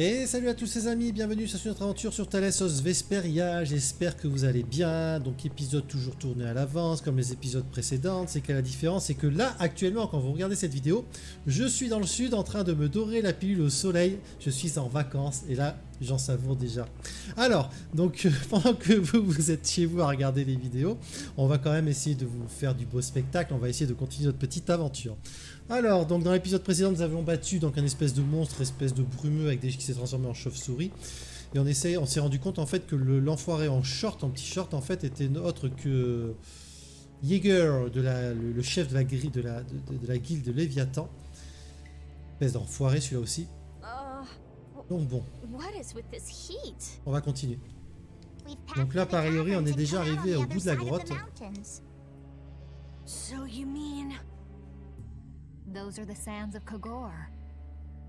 Et salut à tous ces amis, bienvenue sur notre aventure sur Tales of Vesperia, j'espère que vous allez bien. Donc épisode toujours tourné à l'avance comme les épisodes précédents. C'est que la différence c'est que là actuellement quand vous regardez cette vidéo, je suis dans le sud en train de me dorer la pilule au soleil, je suis en vacances et là j'en savoure déjà. Alors, donc pendant que vous êtes chez vous à regarder les vidéos, on va quand même essayer de vous faire du beau spectacle, on va essayer de continuer notre petite aventure. Alors, donc dans l'épisode précédent, nous avions battu donc un espèce de monstre, espèce de brumeux avec qui s'est transformé en chauve-souris. Et on s'est rendu compte en fait que l'enfoiré en short, en petit short, en fait, était autre que Jäger, le chef de la grille de la guilde de Léviathan. Espèce d'enfoiré celui-là aussi. Donc bon, on va continuer. Donc là, par priori, on est déjà arrivé au bout de la grotte. So you mean... Those are the sands of Kogor.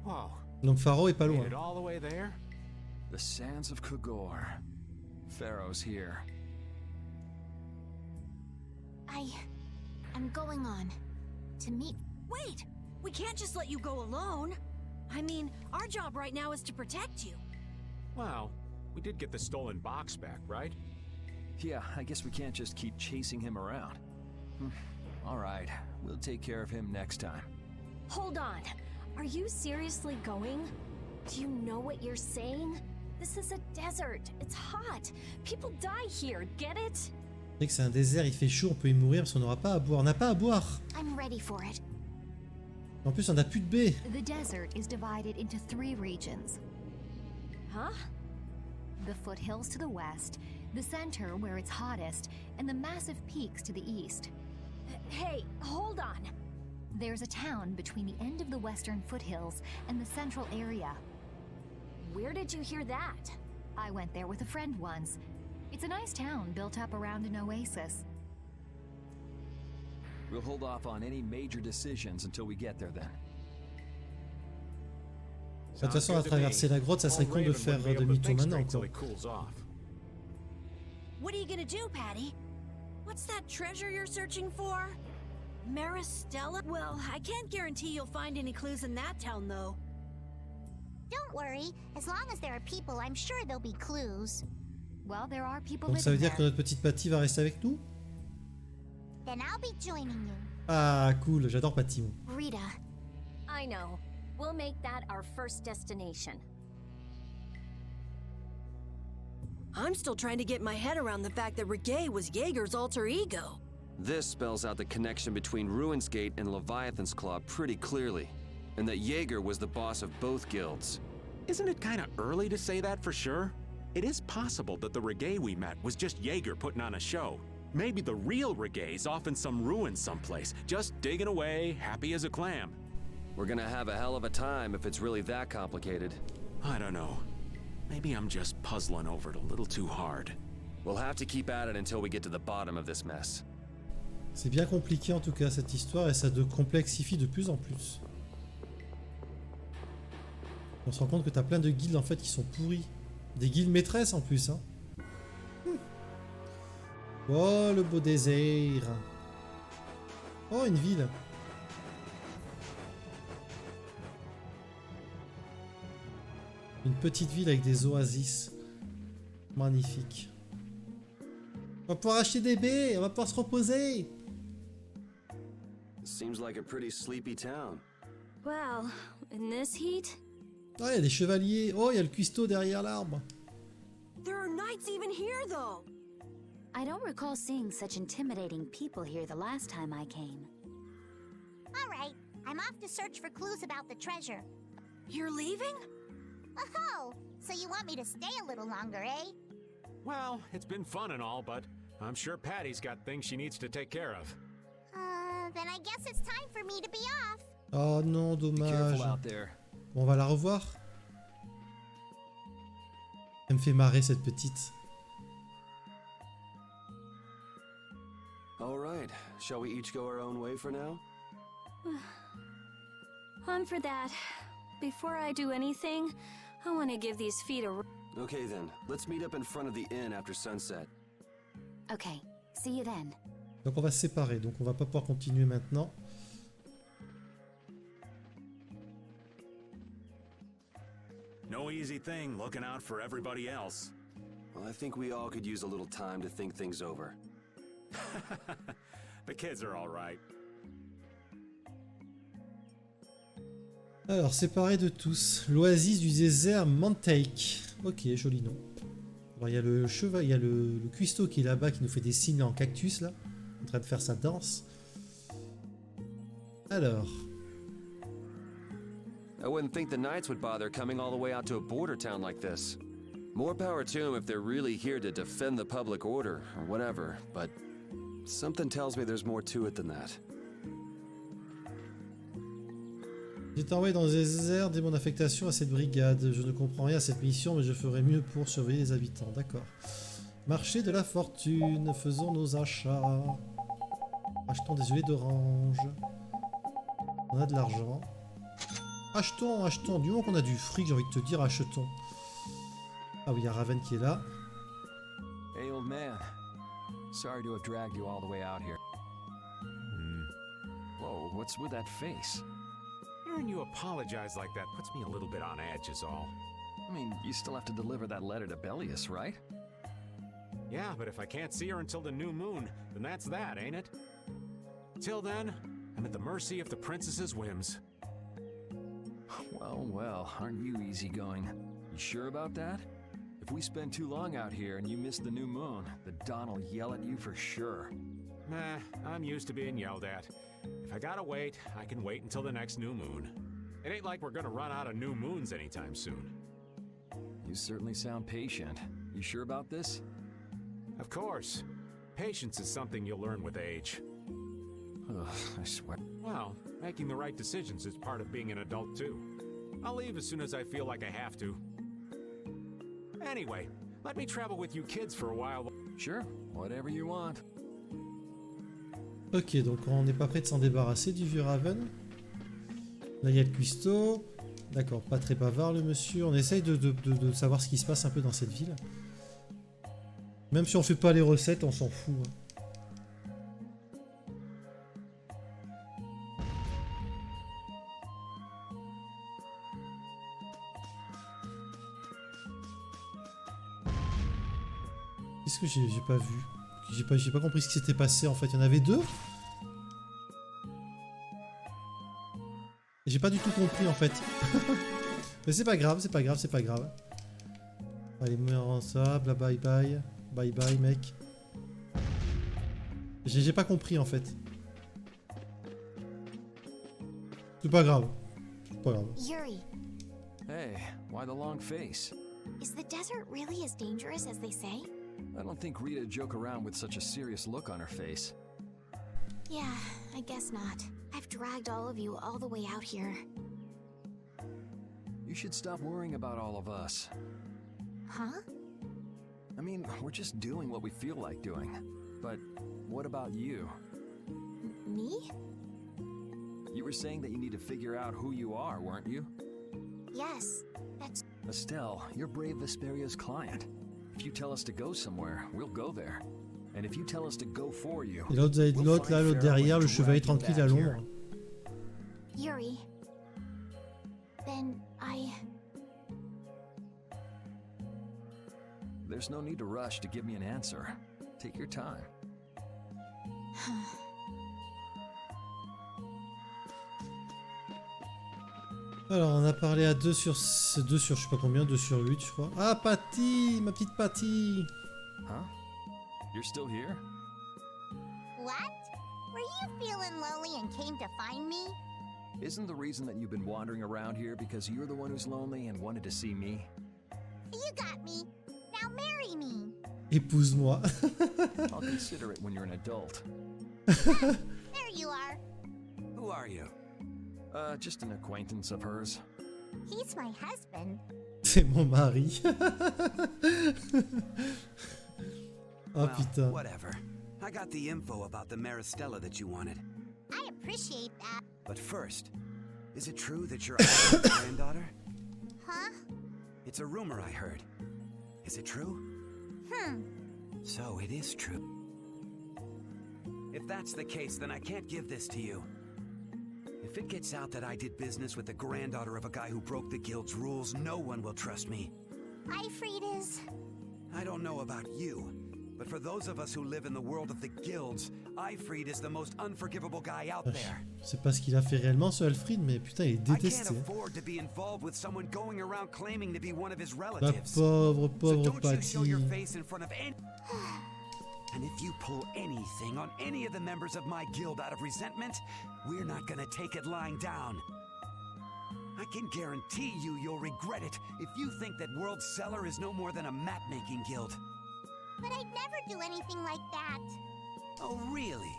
Whoa. Donc Pharaon est pas loin. Made it all the way there? The sands of Kogor. Pharaoh's here. I'm going on to meet... Wait! We can't just let you go alone. I mean, our job right now is to protect you. Well, we did get the stolen box back, right? Yeah, I guess we can't just keep chasing him around. All right, we'll take care of him next time. Hold on. Are you seriously going? Do you know what you're saying? This is a desert. It's hot. People die here, get it? C'est que c'est un désert, il fait chaud, on peut y mourir parce qu'on n'aura pas à boire. On n'a pas à boire. I'm ready for it. En plus, on n'a plus de baie. The desert is divided into 3 regions. Huh? The foothills to the west, the center where it's hottest, and the massive peaks to the east. Hey, hold on. There's a town between the end of the western foothills and the central area. Where did you hear that? I went there with a friend once. It's a nice town built up around an oasis. We'll hold off on any major decisions until we get there then. De toute façon, à traverser la grotte, ça serait con de faire demi-tour maintenant, quoi. What are you gonna do, Patty? What's that treasure you're searching for? Maristella? Well, I can't guarantee you'll find any clues in that town, though. Don't worry. As long as there are people, I'm sure there'll be clues. Well, there are people Donc ça veut living dire que notre petite Patty va rester avec nous? Then I'll be joining you. Ah, cool, j'adore Patty. Rita. I know. We'll make that our first destination. I'm still trying to get my head around the fact that Reggae was Jaeger's alter ego. This spells out the connection between Ruin's Gate and Leviathan's Claw pretty clearly, and that Jaeger was the boss of both guilds. Isn't it kind of early to say that for sure? It is possible that the Reggae we met was just Jaeger putting on a show. Maybe the real Reggae's off in some ruins someplace, just digging away, happy as a clam. We're gonna have a hell of a time if it's really that complicated. I don't know. Maybe I'm just puzzling over it a little too hard. We'll have to keep at it until we get to the bottom of this mess. C'est bien compliqué en tout cas cette histoire et ça te complexifie de plus en plus. On se rend compte que t'as plein de guildes en fait qui sont pourries. Des guildes maîtresses en plus, hein. Oh, le beau désert. Oh, une ville. Une petite ville avec des oasis. Magnifique. On va pouvoir acheter des baies, on va pouvoir se reposer. Seems like a pretty sleepy town. Well, in this heat... Oh, il y a des chevaliers. Oh, il y a le cuistot derrière l'arbre. There are knights even here, though. I don't recall seeing such intimidating people here the last time I came. All right. I'm off to search for clues about the treasure. You're leaving? Oh, so you want me to stay a little longer, eh? Well, it's been fun and all, but I'm sure Patty's got things she needs to take care of. Then I guess it's time for me to be off. Oh non, Be dommage. careful out there. Bon, on va la revoir. Elle me fait marrer cette petite. All right, shall we each go our own way for now? On for that. Before I do anything, I want to give these feet a... Okay then, let's meet up in front of the inn after sunset. Okay, see you then. Donc on va se séparer, donc on va pas pouvoir continuer maintenant. No no easy thing looking out for everybody else. Well, I think we all could use a little time to think things over. The kids are all right. Alors, séparé de tous. L'oasis du désert Mantake. Ok, joli nom. Alors, il y a le cheval, il y a le cuistot qui est là-bas qui nous fait des signes en cactus là, en train de faire sa danse. Alors. I wouldn't think the Knights would bother coming all the way out to a border town like this. More power to them if they're really here to defend the public order, or whatever, but something tells me there's more to it than that. J'ai été envoyé dans les déserts dès mon affectation à cette brigade. Je ne comprends rien à cette mission, mais je ferai mieux pour surveiller les habitants. D'accord. Marché de la fortune, faisons nos achats. Achetons des œufs d'orange. On a de l'argent. Achetons, achetons. Du moment qu'on a du fric, j'ai envie de te dire, achetons. Ah oui, il y a Raven qui est là. Hey, old man. Sorry to have dragged you all the way out here. Whoa, what's with that face? Hearing you apologize like that puts me a little bit on edge is all. I mean, you still have to deliver that letter to Bellius, right? Yeah, but if I can't see her until the new moon, then that's that, ain't it? Till then, I'm at the mercy of the princess's whims. Well, well, aren't you easygoing? You sure about that? If we spend too long out here and you miss the new moon, the Don will yell at you for sure. Nah, I'm used to being yelled at. If I gotta wait, I can wait until the next new moon. It ain't like we're gonna run out of new moons anytime soon. You certainly sound patient. You sure about this? Of course. Patience is something you'll learn with age. Ugh, I swear. Well, making the right decisions is part of being an adult too. I'll leave as soon as I feel like I have to. Anyway, let me travel with you kids for a while. Sure, whatever you want. Ok, donc on n'est pas prêt de s'en débarrasser du vieux Raven. Là, il y a le cuistot. D'accord, pas très bavard le monsieur. On essaye de savoir ce qui se passe un peu dans cette ville. Même si on fait pas les recettes, on s'en fout. Hein. Qu'est-ce que j'ai pas vu? J'ai pas compris ce qui s'était passé en fait. Il y en avait deux? J'ai pas du tout compris en fait. Mais c'est pas grave, c'est pas grave, c'est pas grave. Allez, meurs ça, bla bye bye. Bye bye mec. J'ai pas compris en fait. C'est pas grave. C'est pas grave. Yuri, Hey, why the long face? is the desert really as dangerous as they say? I don't think Rita joke around with such a serious look on her face. Yeah, I guess not. I've dragged all of you all the way out here. You should stop worrying about all of us. Huh? I mean, we're just doing what we feel like doing. But what about you? Me? You were saying that you need to figure out who you are, weren't you? Yes, that's... Estelle, you're brave Vesperia's client. If you tell us to go somewhere, we'll go there. And if you tell us to go for you... Et l'autre là, l'autre derrière, le chevalier tranquille à l'ombre. Yuri. Then I... There's no need to rush to give me an answer. Take your time. Alors, on a parlé à 2 sur je sais pas combien, 2 sur 8 je crois. Ah, Patty, ma petite Patty. Huh? You're still here? What? Were you feeling lonely and came to find me? Isn't the reason that you've been wandering around here because you're the one who's lonely and wanted to see me? You got me. Now marry me. Épouse-moi. I'll consider it when you're an adult. There you are. Who are you? Just an acquaintance of hers. He's my husband. C'est mon mari. Oh putain. Whatever. I got the info about the Maristella that you wanted. I appreciate that. But first, is it true that you're Ivan's granddaughter? Huh? It's a rumor I heard. Is it true? So it is true. If that's the case, then I can't give this to you. If it gets out that I did business with the granddaughter of a guy who broke the guild's rules, no one will trust me. Ifrit is... I don't know about you, but for those of us who live in the world of the guilds, Ifrit is the most unforgivable guy out there. Je sais pas ce qu'il a fait réellement ce Alfred, mais putain il est I can't détesté. afford to be involved with someone going around claiming to be one of his La relatives. pauvre So don't you show your Patty. face in front of any... And if you pull anything on any of the members of my guild out of resentment, we're not gonna take it lying down. I can guarantee you'll regret it if you think that World Cellar is no more than a map-making guild. But I'd never do anything like that. Oh, really?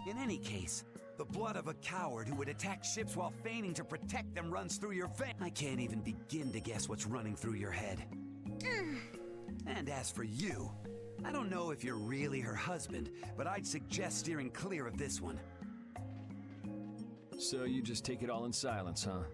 In any case, the blood of a coward who would attack ships while feigning to protect them runs through your veins. I can't even begin to guess what's running through your head. And as for you, I don't know if you're really her husband, but I'd suggest steering clear of this one. So you just take it all in silence, huh?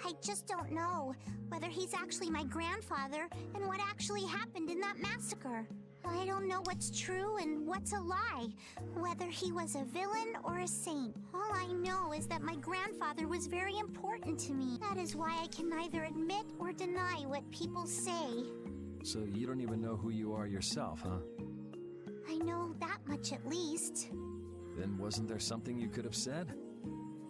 I just don't know whether he's actually my grandfather and what actually happened in that massacre. I don't know what's true and what's a lie, whether he was a villain or a saint. All I know is that my grandfather was very important to me. That is why I can neither admit or deny what people say. So you don't even know who you are yourself, huh? I know that much at least. Then wasn't there something you could have said?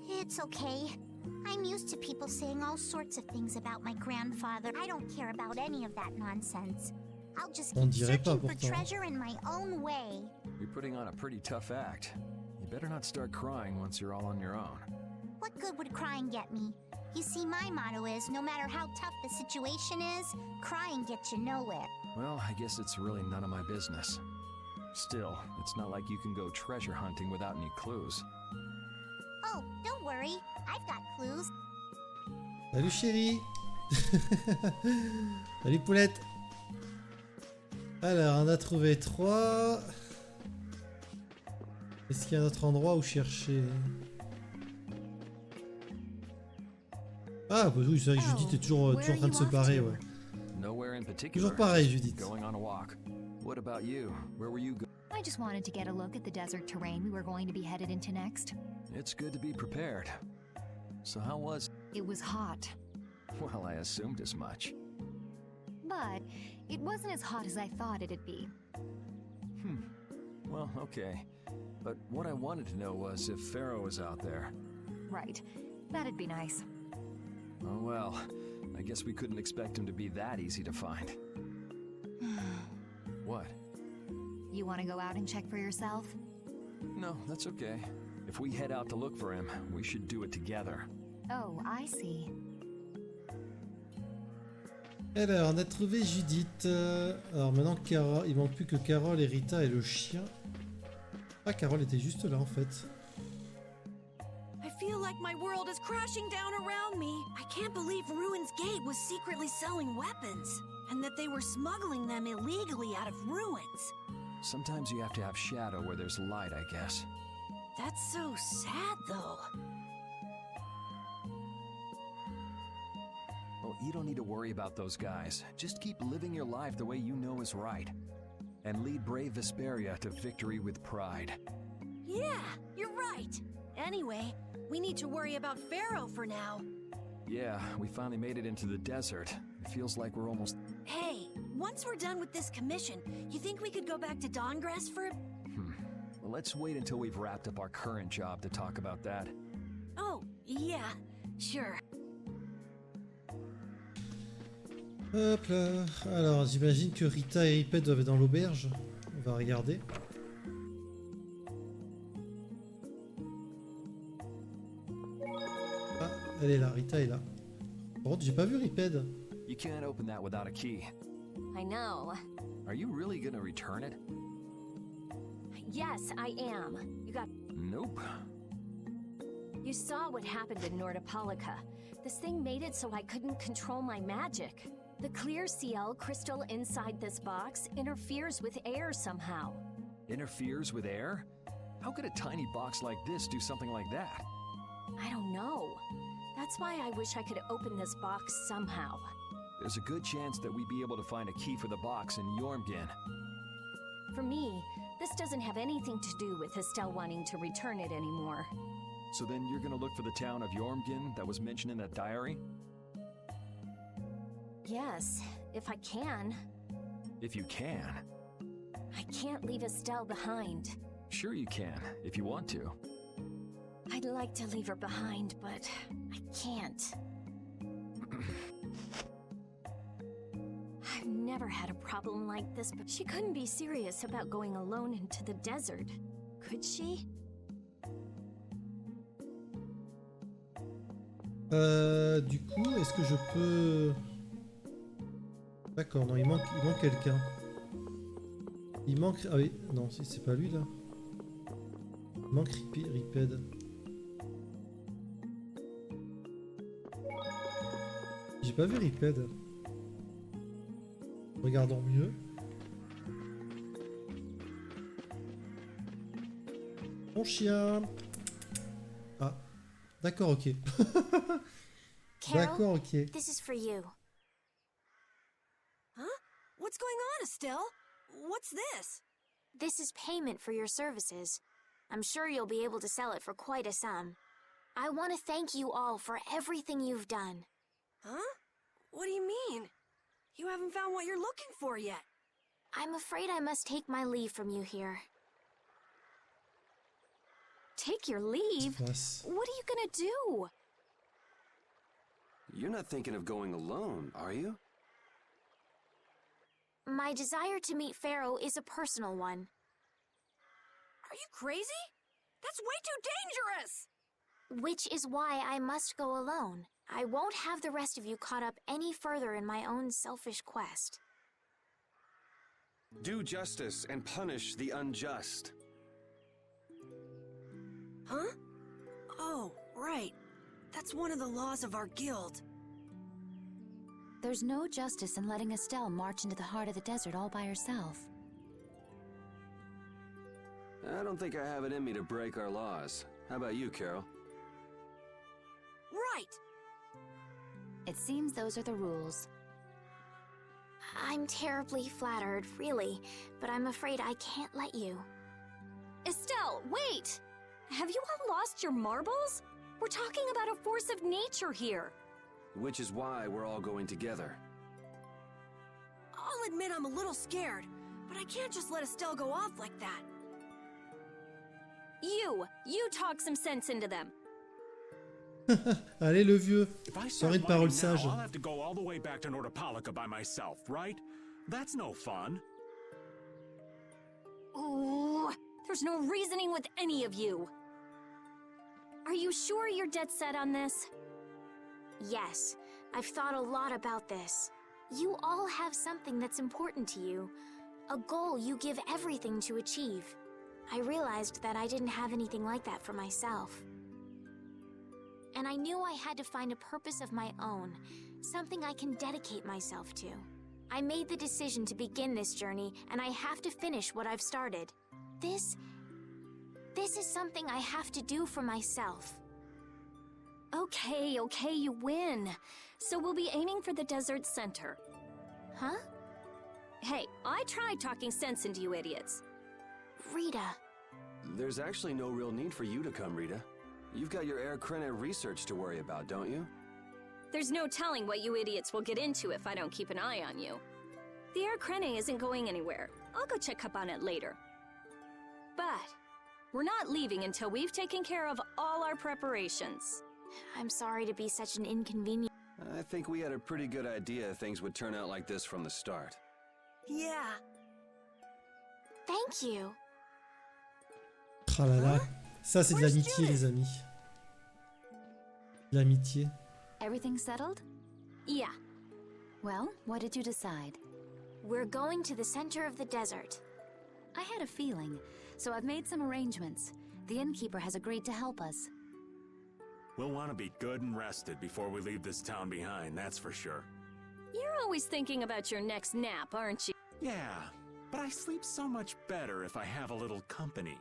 It's okay. I'm used to people saying all sorts of things about my grandfather. I don't care about any of that nonsense. I'll just On keep dirait pas searching for pourtant. treasure in my own way. You're putting on a pretty tough act. You better not start crying once you're all on your own. What good would crying get me? You see, my motto is, no matter how tough the situation is, crying gets you nowhere. Well, I guess it's really none of my business. Still, it's not like you can go treasure hunting without any clues. Oh, don't worry. I've got clues. Salut chérie. Salut poulette. Alors, on a trouvé 3. Est-ce qu'il y a un autre endroit où chercher? Ah, bah oui, c'est vrai que Judith est toujours en train de se barrer, ouais. Nowhere in particular. Toujours pareil, Judith. Going on a walk. What about you? Where were you going? I just wanted to get a look at the desert terrain we were going to be headed into next. It's good to be prepared. So how was... It was hot, Well, I assumed as much. but it wasn't as hot as I thought it'd be. Well, okay. But what I wanted to know was if Pharaoh was out there. Right. That'd be nice. Oh well, I guess we couldn't expect him to be that easy to find. What? You want to go out and check for yourself? No, that's okay. If we head out to look for him, we should do it together. Oh, I see. Alors, on a trouvé Judith. Alors maintenant, Carole, il manque plus que Carole et Rita et le chien. Ah, Carole était juste là en fait. I feel like my world is crashing down around me. I can't believe Ruin's Gate was secretly selling weapons, and that they were smuggling them illegally out of ruins. Sometimes you have to have shadow where there's light, I guess. That's so sad, though. Well, you don't need to worry about those guys. Just keep living your life the way you know is right. And lead brave Vesperia to victory with pride. Yeah, you're right. Anyway, we need to worry about Pharaoh for now. Yeah, we finally made it into the desert. It feels like we're almost... Hey, once we're done with this commission, you think we could go back to Dawngrass for... Well, let's wait until we've wrapped up our current job to talk about that. Oh, yeah, sure. Hop là. Alors, j'imagine que Rita et Iped doivent être dans l'auberge. On va regarder. Ah, elle est là, Rita est là. Par contre, j'ai pas vu Riped. You can't open that without a key. I know. Are you really gonna return it? Yes, I am. You got... Nope. You saw what happened in Nordopolica. This thing made it so I couldn't control my magic. The clear CL crystal inside this box interferes with air somehow. Interferes with air? How could a tiny box like this do something like that? I don't know. That's why I wish I could open this box somehow. There's a good chance that we'd be able to find a key for the box in Jormungand. For me, This doesn't have anything to do with Estelle wanting to return it anymore. So then you're gonna look for the town of Jormungand that was mentioned in that diary? Yes, if I can. If you can. I can't leave Estelle behind. Sure you can, if you want to. I'd like to leave her behind, but I can't. I've never had a problem like this, but she couldn't be serious about going alone into the desert, could she? Du coup, est-ce que je peux... D'accord, non, il manque quelqu'un. Il manque... Ah oui, non, c'est pas lui, là. Il manque Riped. J'ai pas vu Riped. Regardons mieux. Mon chien. Ah, d'accord, ok. D'accord, ok. This is for you. Huh? What's going on, Estelle? What's this? This is payment for your services. I'm sure you'll be able to sell it for quite a sum. I want to thank you all for everything you've done. Huh? What do you mean? You haven't found what you're looking for yet. I'm afraid I must take my leave from you here. Take your leave? Yes. What are you gonna do? You're not thinking of going alone, are you? My desire to meet Pharaoh is a personal one. Are you crazy? That's way too dangerous! Which is why I must go alone. I won't have the rest of you caught up any further in my own selfish quest. Do justice and punish the unjust. Huh? Oh, right. That's one of the laws of our guild. There's no justice in letting Estelle march into the heart of the desert all by herself. I don't think I have it in me to break our laws. How about you, Carol? Right! It seems those are the rules. I'm terribly flattered, really, but I'm afraid I can't let you. Estelle, wait! Have you all lost your marbles? We're talking about a force of nature here. Which is why we're all going together. I'll admit I'm a little scared, but I can't just let Estelle go off like that. You talk some sense into them. Allez, le vieux. If I Soirée start de paroles whining now, sages. I'll have to go all the way back to Nordopolica by myself, right? That's no fun. Ooh, there's no reasoning with any of you. Are you sure you're dead set on this? Yes, I've thought a lot about this. You all have something that's important to you. A goal you give everything to achieve. I realized that I didn't have anything like that for myself. And I knew I had to find a purpose of my own, something I can dedicate myself to. I made the decision to begin this journey, and I have to finish what I've started. This is something I have to do for myself. Okay, you win. So we'll be aiming for the desert center. Huh? Hey, I tried talking sense into you idiots. Rita. There's actually no real need for you to come, Rita. You've got your Air Krene research to worry about, don't you? There's no telling what you idiots will get into if I don't keep an eye on you. The Air Krene isn't going anywhere. I'll go check up on it later. But we're not leaving until we've taken care of all our preparations. I'm sorry to be such an inconvenience. I think we had a pretty good idea things would turn out like this from the start. Yeah. Thank you. Oh là là. Ça, c'est de l'amitié, les amis. L'amitié. Everything settled? Yeah. Well, what did you decide? We're going to the center of the desert. I had a feeling, so I've made some arrangements. The innkeeper has agreed to help us. We'll want to be good and rested before we leave this town behind, that's for sure. You're always thinking about your next nap, aren't you? Yeah, but I sleep so much better if I have a little company.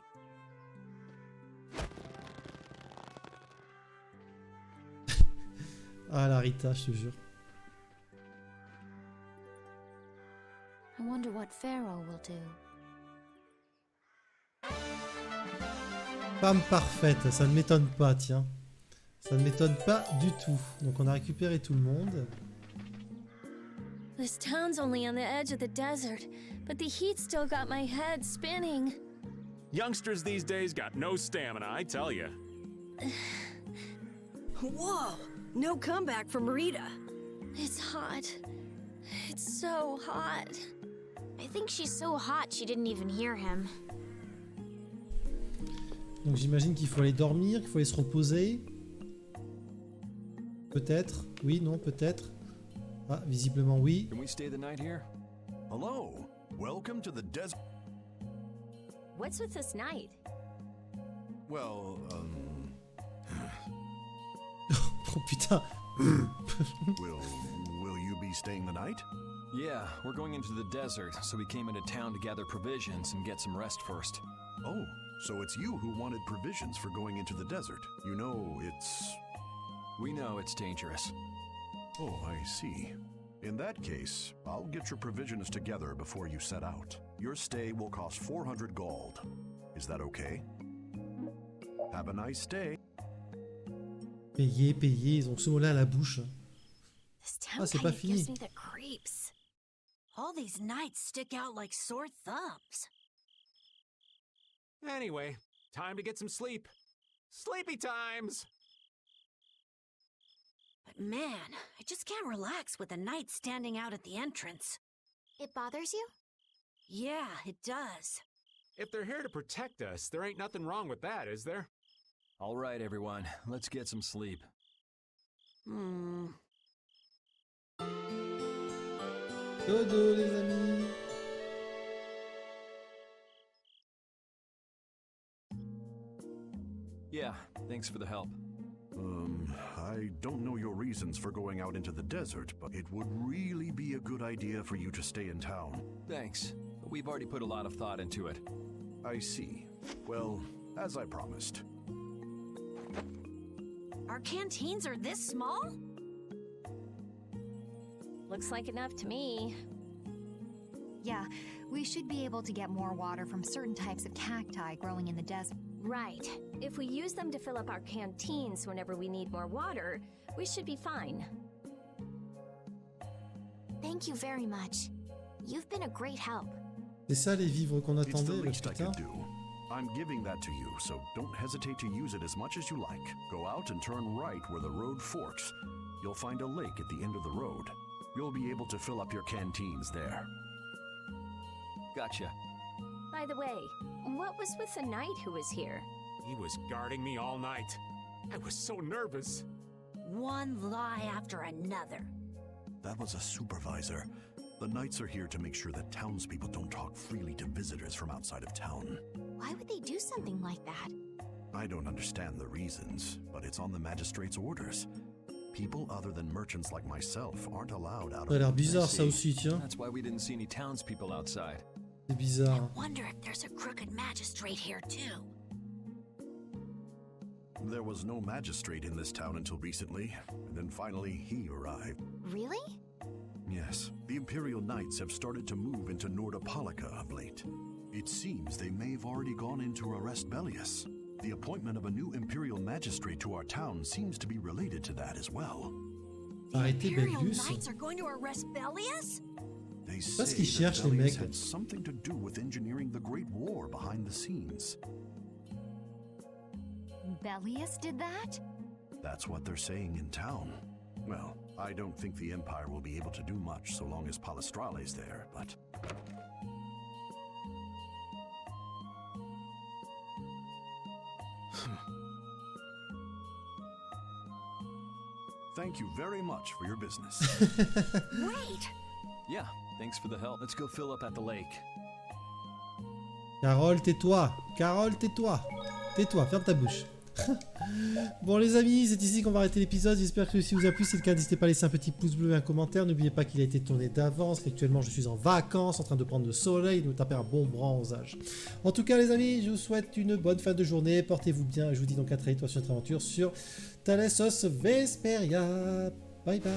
Ah, la Rita, je te jure. I wonder what Pharaoh will do. Femme parfaite, ça ne m'étonne pas, tiens. Ça ne m'étonne pas du tout. Donc on a récupéré tout le monde. This town's only on the edge of the desert, but the heat still got my head spinning. Youngsters these days got no stamina, I tell you. Whoa! No comeback from Rita. It's hot. It's so hot. I think she's so hot she didn't even hear him. Donc j'imagine qu'il faut aller dormir, qu'il faut aller se reposer. Peut-être. Oui, non, peut-être. Ah, visiblement oui. Can we stay the night here? Hello. Welcome to the desert. What's with this night? Well, Oh putain. will you be staying the night? Yeah, we're going into the desert, so we came into town to gather provisions and get some rest first. Oh, so it's you who wanted provisions for going into the desert. You know, it's... We know it's dangerous. Oh, I see. In that case, I'll get your provisions together before you set out. Your stay will cost 400 gold. Is that okay? Have a nice day. Payé, payé, ils ont ce mot-là à la bouche. This Ah, town c'est pas kinda fini. gives me the creeps. All these nights stick out like sore thumbs. Anyway, time to get some sleep. Sleepy times! But man, I just can't relax with the night standing out at the entrance. It bothers you? Yeah, it does. If they're here to protect us, there ain't nothing wrong with that, is there? All right, everyone, let's get some sleep. Dodo les amis. Yeah, thanks for the help. I don't know your reasons for going out into the desert, but it would really be a good idea for you to stay in town. Thanks, but we've already put a lot of thought into it. I see. Well, as I promised. Our canteens are this small? Looks like enough to me. Yeah, we should be able to get more water from certain types of cacti growing in the desert. Right. If we use them to fill up our canteens whenever we need more water, we should be fine. Thank you very much. You've been a great help. C'est ça les vivres qu'on It's the attendait, le least I putain. could do. I'm giving that to you, so don't hesitate to use it as much as you like. Go out and turn right where the road forks. You'll find a lake at the end of the road. You'll be able to fill up your canteens there. Gotcha. By the way, what was with the knight who was here? He was guarding me all night. I was so nervous. One lie after another. That was a supervisor. The knights are here to make sure that townspeople don't talk freely to visitors from outside of town. Why would they do something like that? I don't understand the reasons, but it's on the magistrate's orders. People other than merchants like myself aren't allowed out Ça a l'air of... bizarre ça aussi, tiens. That's why we didn't see any townspeople outside. C'est bizarre. Wonder if there's a crooked magistrate here too. There was no magistrate in this town until recently, and then finally he arrived. Really? Yes, the Imperial Knights have started to move into Nordopolica of late. It seems they may have already gone in to arrest Bellius. The appointment of a new Imperial Magistrate to our town seems to be related to that as well. Arrêtez Imperial Bellius. Knights are going to arrest Bellius? They Parce say qu'ils that cherchent les Bellius mecs. had something to do with engineering the Great War behind the scenes. Bellius did that? That's what they're saying in town. Well, I don't think the Empire will be able to do much so long as Palestrale's there, but... Thank you very much for your business. Wait! Yeah, thanks for the help. Let's go fill up at the lake. Carole, tais-toi. Carole, tais-toi. Tais-toi, ferme ta bouche. Bon les amis, c'est ici qu'on va arrêter l'épisode. J'espère que si vous a plu, c'est le cas, n'hésitez pas à laisser un petit pouce bleu et un commentaire. N'oubliez pas qu'il a été tourné d'avance, qu'actuellement je suis en vacances, en train de prendre le soleil et de me taper un bon bronzage. En tout cas les amis, je vous souhaite une bonne fin de journée, portez-vous bien, je vous dis donc à très vite sur notre aventure sur Tales of Vesperia. Bye bye.